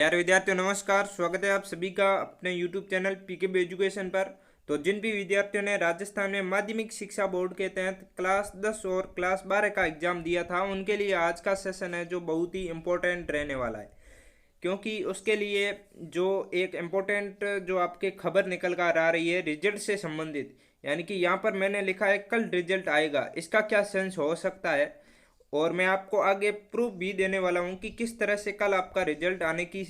यार विद्यार्थियों नमस्कार। स्वागत है आप सभी का अपने YouTube चैनल पीकेबी एजुकेशन पर। तो जिन भी विद्यार्थियों ने राजस्थान में माध्यमिक शिक्षा बोर्ड के तहत क्लास 10 और क्लास 12 का एग्जाम दिया था, उनके लिए आज का सेशन है जो बहुत ही इम्पोर्टेंट रहने वाला है। क्योंकि उसके लिए जो एक इम्पोर्टेंट जो आपके खबर निकल कर आ रही है रिजल्ट से संबंधित, यानी कि यहाँ पर मैंने लिखा है कल रिजल्ट आएगा, इसका क्या सेंस हो सकता है। और मैं आपको आगे प्रूफ भी देने वाला हूँ कि किस तरह से कल आपका रिजल्ट आने की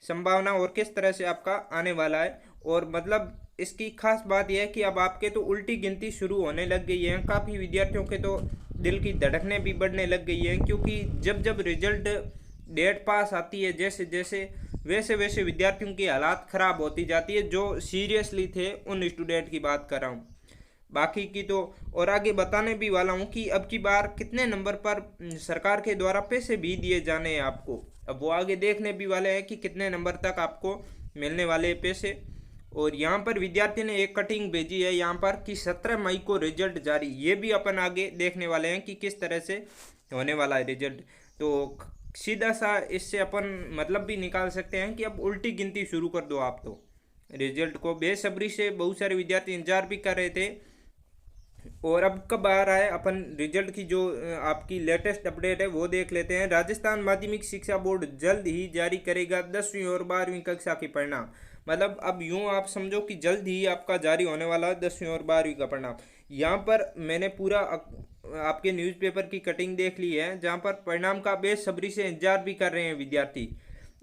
संभावना और किस तरह से आपका आने वाला है। और मतलब इसकी खास बात यह है कि अब आपके तो उल्टी गिनती शुरू होने लग गई है। काफ़ी विद्यार्थियों के तो दिल की धड़कनें भी बढ़ने लग गई हैं, क्योंकि जब जब रिजल्ट डेट पास आती है जैसे जैसे वैसे वैसे विद्यार्थियों की हालात ख़राब होती जाती है। जो सीरियसली थे उन स्टूडेंट की बात कर रहा हूँ, बाकी की तो और आगे बताने भी वाला हूँ कि अब की बार कितने नंबर पर सरकार के द्वारा पैसे भी दिए जाने हैं आपको। अब वो आगे देखने भी वाले हैं कि कितने नंबर तक आपको मिलने वाले हैं पैसे। और यहाँ पर विद्यार्थी ने एक कटिंग भेजी है यहाँ पर कि 17 मई को रिजल्ट जारी, ये भी अपन आगे देखने वाले हैं कि किस तरह से होने वाला है रिजल्ट। तो सीधा सा इससे अपन मतलब भी निकाल सकते हैं कि अब उल्टी गिनती शुरू कर दो आप। तो रिजल्ट को बेसब्री से बहुत सारे विद्यार्थी इंतजार भी कर रहे थे। और अब कब आ रहा है अपन रिजल्ट की जो आपकी लेटेस्ट अपडेट है वो देख लेते हैं। राजस्थान माध्यमिक शिक्षा बोर्ड जल्द ही जारी करेगा 10वीं और 12वीं कक्षा के परिणाम। मतलब अब यूँ आप समझो कि जल्द ही आपका जारी होने वाला है 10वीं और 12वीं का परिणाम। यहाँ पर मैंने पूरा आपके न्यूज़पेपर की कटिंग देख ली है, जहाँ पर परिणाम का बेसब्री से इंतजार भी कर रहे हैं विद्यार्थी।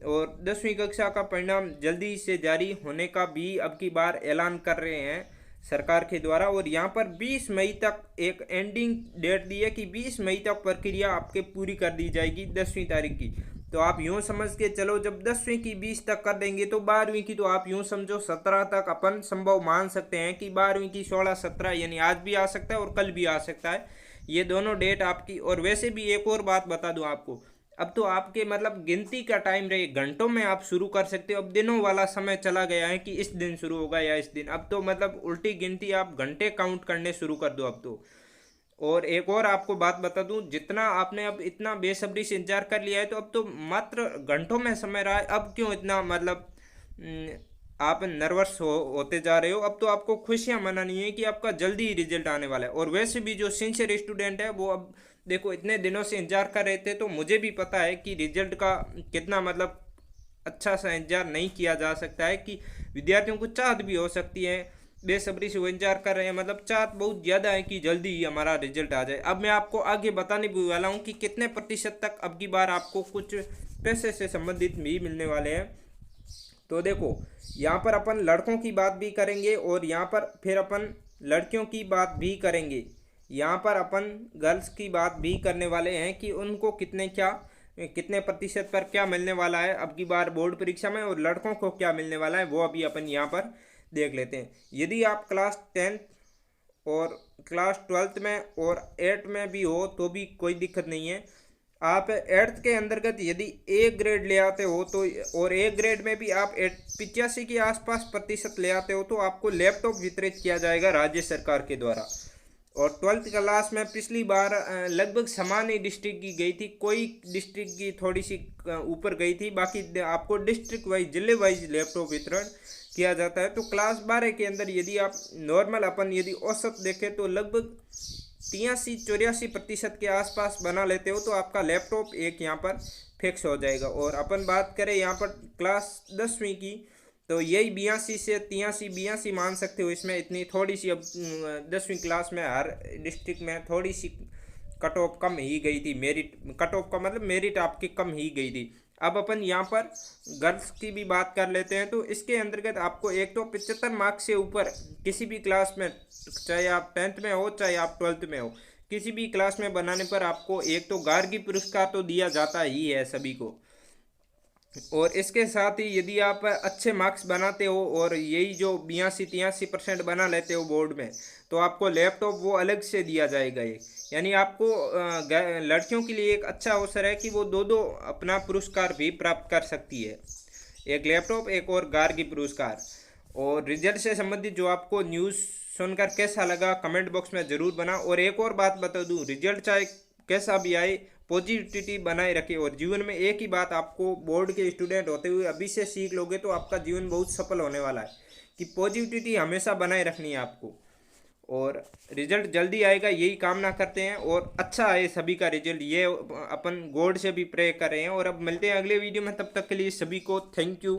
और 10वीं कक्षा का परिणाम जल्दी से जारी होने का भी अब की बार ऐलान कर रहे हैं सरकार के द्वारा। और यहाँ पर 20 मई तक एक एंडिंग डेट दी है कि 20 मई तक प्रक्रिया आपके पूरी कर दी जाएगी 10वीं तारीख की। तो आप यूँ समझ के चलो, जब 10वीं की 20 तक कर देंगे तो 12वीं की तो आप यूँ समझो 17 तक अपन संभव मान सकते हैं कि 12वीं की 16-17 यानी आज भी आ सकता है और कल भी आ सकता है, ये दोनों डेट आपकी। और वैसे भी एक और बात बता दूं आपको, अब तो आपके मतलब गिनती का टाइम रहे, घंटों में आप शुरू कर सकते हो। अब दिनों वाला समय चला गया है कि इस दिन शुरू होगा या इस दिन, अब तो मतलब उल्टी गिनती आप घंटे काउंट करने शुरू कर दो अब तो। और एक और आपको बात बता दूं, जितना आपने अब इतना बेसब्री से इंतजार कर लिया है तो अब तो मात्र घंटों में समय रहा है। अब क्यों इतना मतलब आप नर्वस होते जा रहे हो। अब तो आपको खुशियां मनानी है कि आपका जल्दी ही रिजल्ट आने वाला है। और वैसे भी जो सिंसियर स्टूडेंट है वो अब देखो इतने दिनों से इंतजार कर रहे थे, तो मुझे भी पता है कि रिजल्ट का कितना मतलब अच्छा सा इंतजार नहीं किया जा सकता है, कि विद्यार्थियों को चाहत भी हो सकती है, बेसब्री से वो इंतजार कर रहे हैं, मतलब चाहत बहुत ज़्यादा है कि जल्दी ही हमारा रिजल्ट आ जाए। अब मैं आपको आगे बताने भी वाला हूँ कि कितने प्रतिशत तक अब की बार आपको कुछ पैसे से संबंधित भी मिलने वाले हैं। तो देखो यहाँ पर अपन लड़कों की बात भी करेंगे और यहाँ पर फिर अपन लड़कियों की बात भी करेंगे। यहाँ पर अपन गर्ल्स की बात भी करने वाले हैं कि उनको कितने प्रतिशत पर क्या मिलने वाला है अब की बार बोर्ड परीक्षा में, और लड़कों को क्या मिलने वाला है वो अभी अपन यहाँ पर देख लेते हैं। यदि आप क्लास 10 और क्लास 12 में और 8 में भी हो तो भी कोई दिक्कत नहीं है। आप 8th के अंतर्गत यदि ए ग्रेड ले आते हो तो, और ए ग्रेड में भी आप 85 के आसपास प्रतिशत ले आते हो तो आपको लैपटॉप वितरित किया जाएगा राज्य सरकार के द्वारा। और 12th क्लास में पिछली बार लगभग समान ही डिस्ट्रिक्ट की गई थी, कोई डिस्ट्रिक्ट की थोड़ी सी ऊपर गई थी, बाकी आपको डिस्ट्रिक्ट वाइज जिले वाइज लैपटॉप वितरण किया जाता है। तो क्लास 12 के अंदर यदि आप नॉर्मल अपन यदि औसत देखें तो लगभग 83-84% के आसपास बना लेते हो तो आपका लैपटॉप एक यहाँ पर फिक्स हो जाएगा। और अपन बात करें यहाँ पर क्लास 10वीं की तो यही 82 से 83-82 मान सकते हो। इसमें इतनी थोड़ी सी अब 10वीं क्लास में हर डिस्ट्रिक्ट में थोड़ी सी कट ऑफ कम ही गई थी, मेरिट कट ऑफ का मतलब मेरिट आपकी कम ही गई थी। अब अपन यहाँ पर गर्ल्स की भी बात कर लेते हैं। तो इसके अंतर्गत आपको एक तो 75 मार्क्स से ऊपर किसी भी क्लास में, चाहे आप 10th में हो चाहे आप 12th में हो, किसी भी क्लास में बनाने पर आपको एक तो गार्गी पुरस्कार तो दिया जाता ही है सभी को। और इसके साथ ही यदि आप अच्छे मार्क्स बनाते हो और यही जो 82-83% बना लेते हो बोर्ड में, तो आपको लैपटॉप वो अलग से दिया जाएगा। ये यानी आपको लड़कियों के लिए एक अच्छा अवसर है कि वो दो दो अपना पुरस्कार भी प्राप्त कर सकती है, एक लैपटॉप एक और गार्गी पुरस्कार। और रिजल्ट से संबंधित जो आपको न्यूज़ सुनकर कैसा लगा कमेंट बॉक्स में ज़रूर बना। और एक और बात बता दूं, रिजल्ट चाहे कैसा भी आए पॉजिटिविटी बनाए रखें और जीवन में एक ही बात आपको बोर्ड के स्टूडेंट होते हुए अभी से सीख लोगे तो आपका जीवन बहुत सफल होने वाला है कि पॉजिटिविटी हमेशा बनाए रखनी है आपको, और रिजल्ट जल्दी आएगा यही कामना करते हैं, और अच्छा आए सभी का रिजल्ट ये अपन गॉड से भी प्रे कर रहे हैं। और अब मिलते हैं अगले वीडियो में, तब तक के लिए सभी को थैंक यू।